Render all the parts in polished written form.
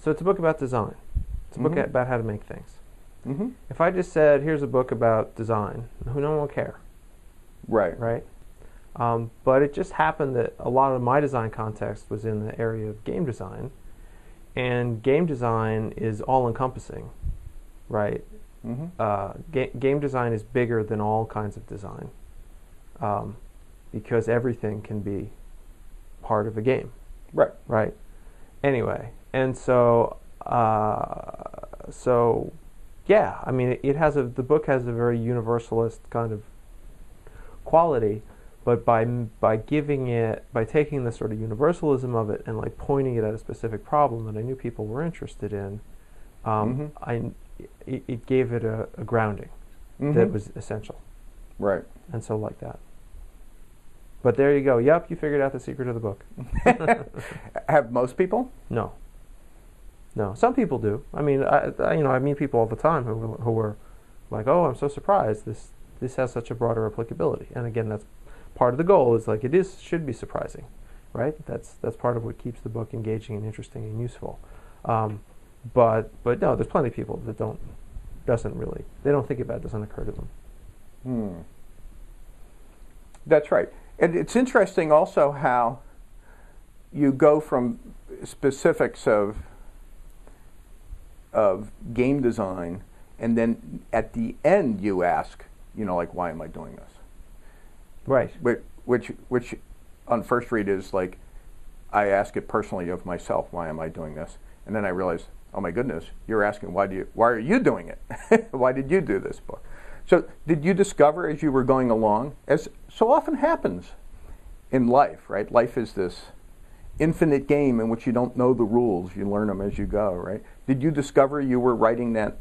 So it's a book about design. It's a book about how to make things. Mm-hmm. If I just said, here's a book about design, no one will care. Right. Right? But it just happened that a lot of my design context was in the area of game design, and game design is all-encompassing, right? Mm-hmm. Game design is bigger than all kinds of design, because everything can be part of a game. Right. Right. Anyway, and so yeah, I mean, the book has a very universalist kind of quality, but by taking the sort of universalism of it and like pointing it at a specific problem that I knew people were interested in, it gave it a grounding that was essential. Right. And so like that. But there you go. Yep, you figured out the secret of the book. Have most people? No. Some people do. I mean, I meet people all the time who are like, "Oh, I'm so surprised. This has such a broader applicability." And again, that's part of the goal. Is like should be surprising, right? That's part of what keeps the book engaging and interesting and useful. But no, there's plenty of people that they don't think about it. Doesn't occur to them. That's right. And it's interesting also how you go from specifics of game design, and then at the end you ask, like, why am I doing this? Right. Which on first read is like, I ask it personally of myself, why am I doing this? And then I realize, oh my goodness, you're asking why are you doing it? Why did you do this book? So did you discover as you were going along, as so often happens in life, right? Life is this infinite game in which you don't know the rules, you learn them as you go, right? Did you discover you were writing that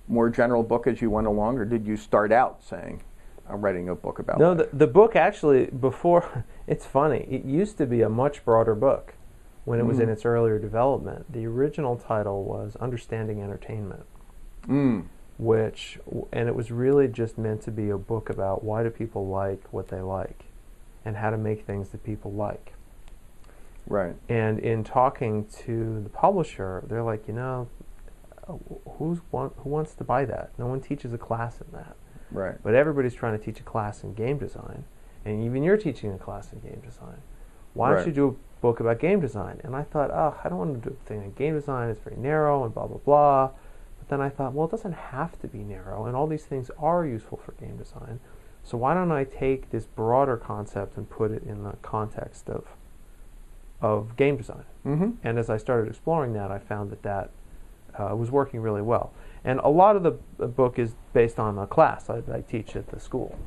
more general book as you went along, or did you start out saying, I'm writing a book about life? The book actually, before, it's funny, it used to be a much broader book when it was in its earlier development. The original title was Understanding Entertainment, and it was really just meant to be a book about why do people like what they like and how to make things that people like. Right. And in talking to the publisher, they're like, who wants to buy that? No one teaches a class in that. Right. But everybody's trying to teach a class in game design, and even you're teaching a class in game design. Why don't you do a book about game design? And I thought, I don't want to do a thing on game design. It's very narrow and blah, blah, blah. But then I thought, well, it doesn't have to be narrow, and all these things are useful for game design. So why don't I take this broader concept and put it in the context of game design? And as I started exploring that, I found that was working really well. And a lot of the book is based on a class I teach at the school.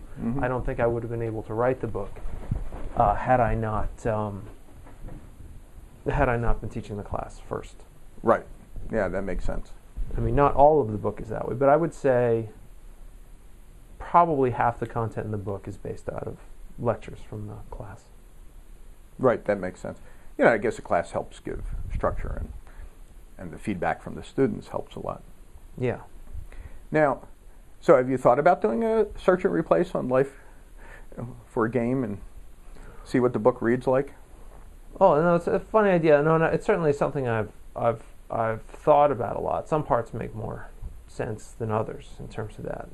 I don't think I would have been able to write the book had I not been teaching the class first. Right. Yeah, that makes sense. I mean, not all of the book is that way, but I would say probably half the content in the book is based out of lectures from the class. Right, that makes sense. I guess the class helps give structure, and the feedback from the students helps a lot. Yeah. Now, so have you thought about doing a search and replace on life for a game and see what the book reads like? Oh, no, it's a funny idea. No, it's certainly something I've thought about a lot. Some parts make more sense than others in terms of that.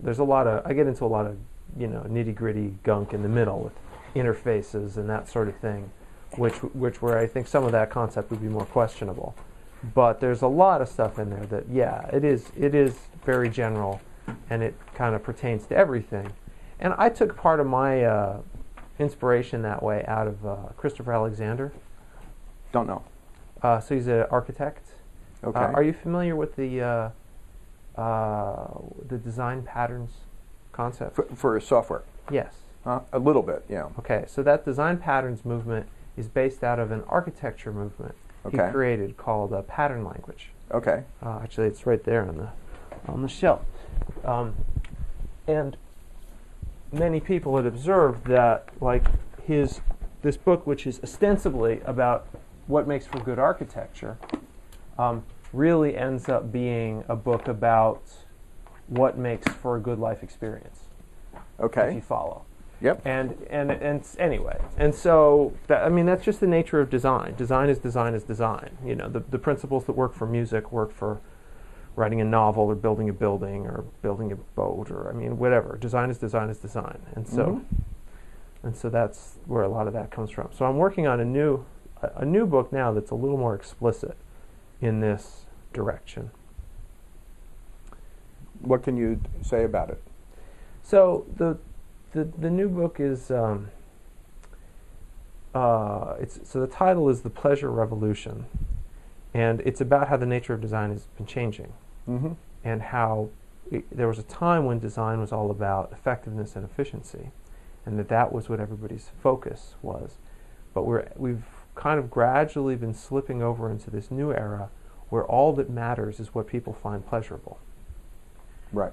I get into a lot of, nitty-gritty gunk in the middle with interfaces and that sort of thing, where I think some of that concept would be more questionable. But there's a lot of stuff in there that, it is very general, and it kind of pertains to everything. And I took part of my inspiration that way out of Christopher Alexander. Don't know. So he's an architect. Okay. Are you familiar with the design patterns concept? For software? Yes. A little bit, yeah. Okay, so that design patterns movement is based out of an architecture movement he created called pattern language. Okay. Actually, it's right there on the shelf. And many people had observed that, like, this book, which is ostensibly about what makes for good architecture, really ends up being a book about what makes for a good life experience. Okay. If you follow. Yep. And anyway, and so I mean that's just the nature of design. Design is design is design. You know, the principles that work for music work for writing a novel or building a building or building a boat or I mean whatever. Design is design is design. And so and so that's where a lot of that comes from. So I'm working on a new book now that's a little more explicit in this direction. What can you say about it? So the new book is so the title is The Pleasure Revolution, and it's about how the nature of design has been changing, and how there was a time when design was all about effectiveness and efficiency, and that was what everybody's focus was. But we've kind of gradually been slipping over into this new era where all that matters is what people find pleasurable. Right.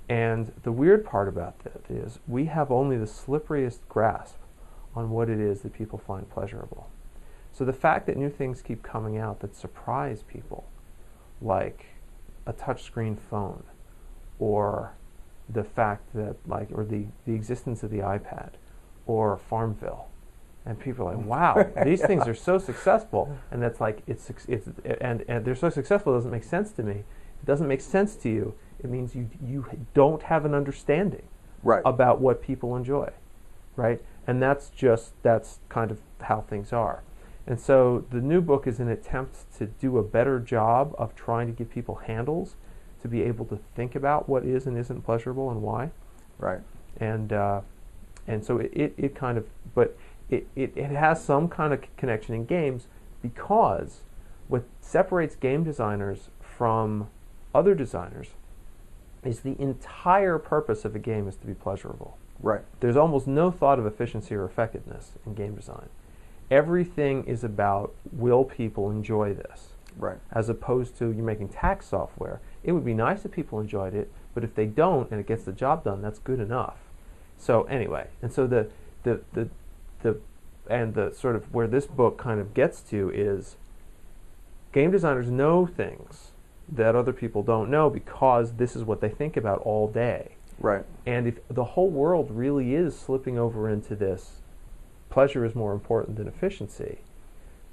And the weird part about that is we have only the slipperiest grasp on what it is that people find pleasurable. So the fact that new things keep coming out that surprise people, like a touchscreen phone, or the fact that or the existence of the iPad, or Farmville, and people are like, wow, these things are so successful, and that's like and they're so successful it doesn't make sense to me. It doesn't make sense to you. It means you don't have an understanding about what people enjoy, right? And that's kind of how things are. And so the new book is an attempt to do a better job of trying to give people handles to be able to think about what is and isn't pleasurable and why. Right. And so it kind of, but it has some kind of connection in games, because what separates game designers from other designers is the entire purpose of a game is to be pleasurable. Right. There's almost no thought of efficiency or effectiveness in game design. Everything is about, will people enjoy this? Right. As opposed to you're making tax software. It would be nice if people enjoyed it, but if they don't and it gets the job done, that's good enough. So anyway, and so the sort of where this book kind of gets to is game designers know things that other people don't know because this is what they think about all day. Right. And if the whole world really is slipping over into this, pleasure is more important than efficiency,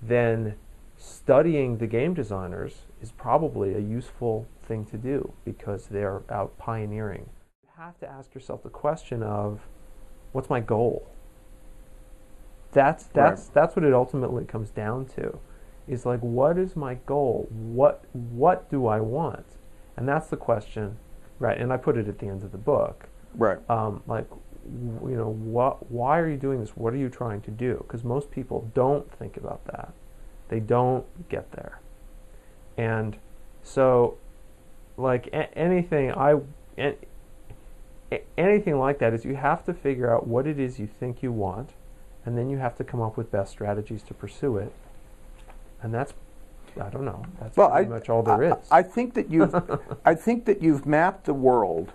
then studying the game designers is probably a useful thing to do because they're out pioneering. You have to ask yourself the question of, what's my goal? That's what it ultimately comes down to. Is like, what is my goal? What do I want? And that's the question, right? And I put it at the end of the book. Right. Why are you doing this? What are you trying to do? Because most people don't think about that. They don't get there. And so, like anything like that is you have to figure out what it is you think you want, and then you have to come up with best strategies to pursue it. And that's, I don't know, that's pretty much all there is. I think that you've mapped the world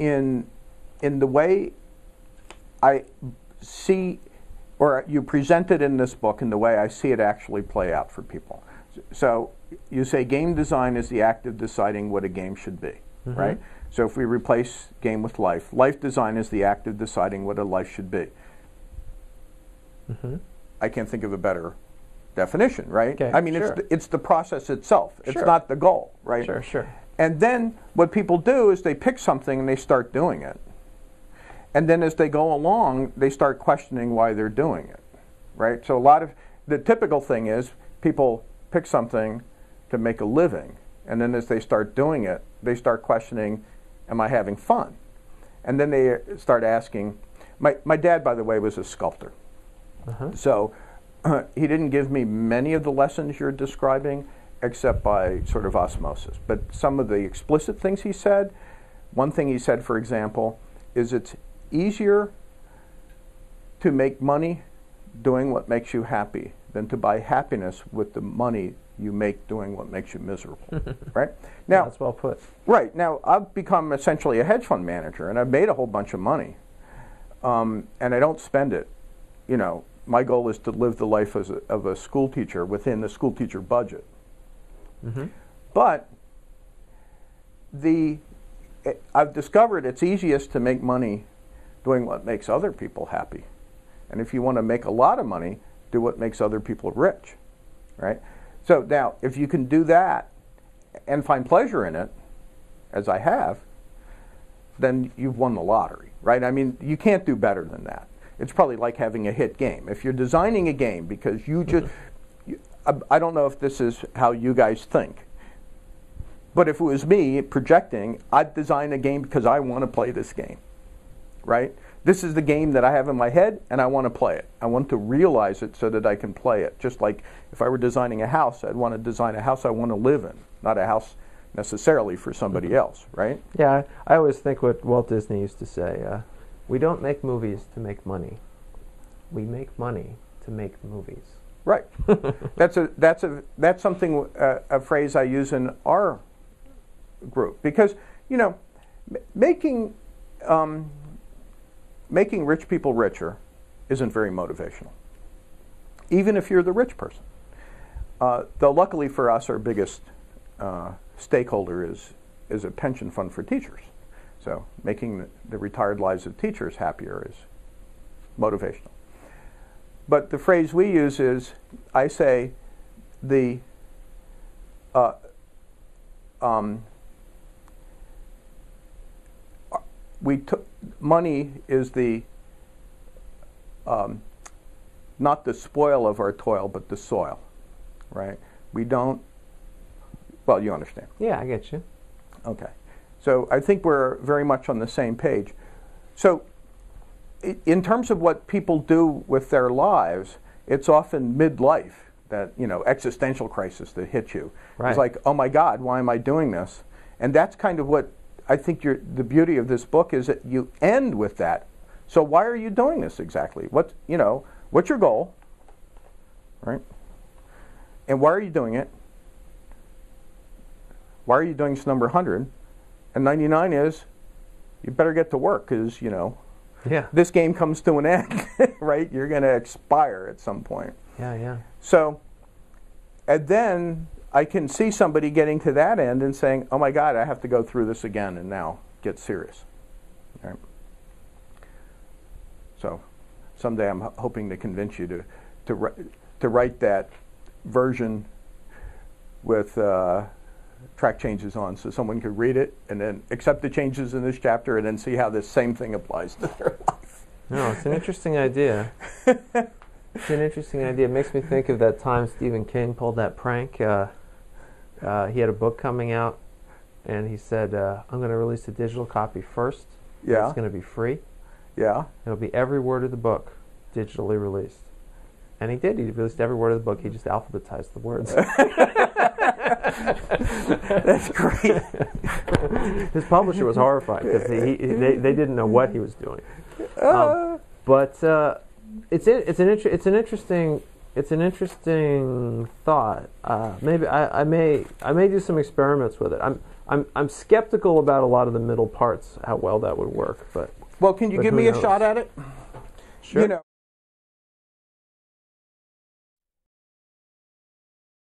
in the way I see, or you present it in this book in the way I see it actually play out for people. So you say game design is the act of deciding what a game should be, right? So if we replace game with life design is the act of deciding what a life should be. I can't think of a better definition, right? Okay, I mean, sure. it's the process itself. It's Sure. not the goal, right? Sure. And then what people do is they pick something and they start doing it. And then as they go along, they start questioning why they're doing it, right? So a lot of the typical thing is people pick something to make a living, and then as they start doing it, they start questioning, am I having fun? And then they start asking, my dad, by the way, was a sculptor. So he didn't give me many of the lessons you're describing, except by sort of osmosis. But some of the explicit things he said, one thing he said, for example, is it's easier to make money doing what makes you happy than to buy happiness with the money you make doing what makes you miserable, right? Now, that's well put. Right. Now, I've become essentially a hedge fund manager, and I've made a whole bunch of money, and I don't spend it. You know, my goal is to live the life of a school teacher within the school teacher budget. But I've discovered it's easiest to make money doing what makes other people happy. And if you want to make a lot of money, do what makes other people rich, right? So now, if you can do that and find pleasure in it, as I have, then you've won the lottery, right? I mean, you can't do better than that. It's probably like having a hit game. If you're designing a game because you just, I don't know if this is how you guys think, but if it was me projecting, I'd design a game because I want to play this game, right? This is the game that I have in my head, and I want to play it. I want to realize it so that I can play it. Just like if I were designing a house, I'd want to design a house I want to live in, not a house necessarily for somebody else, right? Yeah, I always think what Walt Disney used to say, we don't make movies to make money. We make money to make movies. Right. That's something, a phrase I use in our group. Because, you know, making rich people richer isn't very motivational, even if you're the rich person. Though luckily for us, our biggest stakeholder is a pension fund for teachers. So making the retired lives of teachers happier is motivational. But the phrase we use is, I say, money is the not the spoil of our toil, but the soil, right? We don't. Well, you understand. Yeah, I get you. Okay. So I think we're very much on the same page. So in terms of what people do with their lives, it's often midlife, that, you know, existential crisis that hits you. Right. It's like, oh my God, why am I doing this? And that's kind of what I think the beauty of this book is, that you end with that. So why are you doing this exactly? What's your goal, right? And why are you doing it? Why are you doing this number 100? And 99 is, you better get to work, because, you know, yeah, this game comes to an end, right? You're going to expire at some point. Yeah, yeah. So, and then I can see somebody getting to that end and saying, oh my God, I have to go through this again and now get serious. Right? So someday I'm hoping to convince you to write that version with track changes on, so someone could read it and then accept the changes in this chapter and then see how this same thing applies to their life. No, it's an interesting idea. It's an interesting idea. It makes me think of that time Stephen King pulled that prank. He had a book coming out, and he said, I'm going to release a digital copy first. Yeah. It's going to be free. Yeah. It'll be every word of the book digitally released. And he did. He released every word of the book. He just alphabetized the words. That's great. His publisher was horrified because they didn't know what he was doing. But it's an interesting thought. Maybe I may do some experiments with it. I'm skeptical about a lot of the middle parts, how well that would work. But well, can you give me a shot at it? Sure. You know.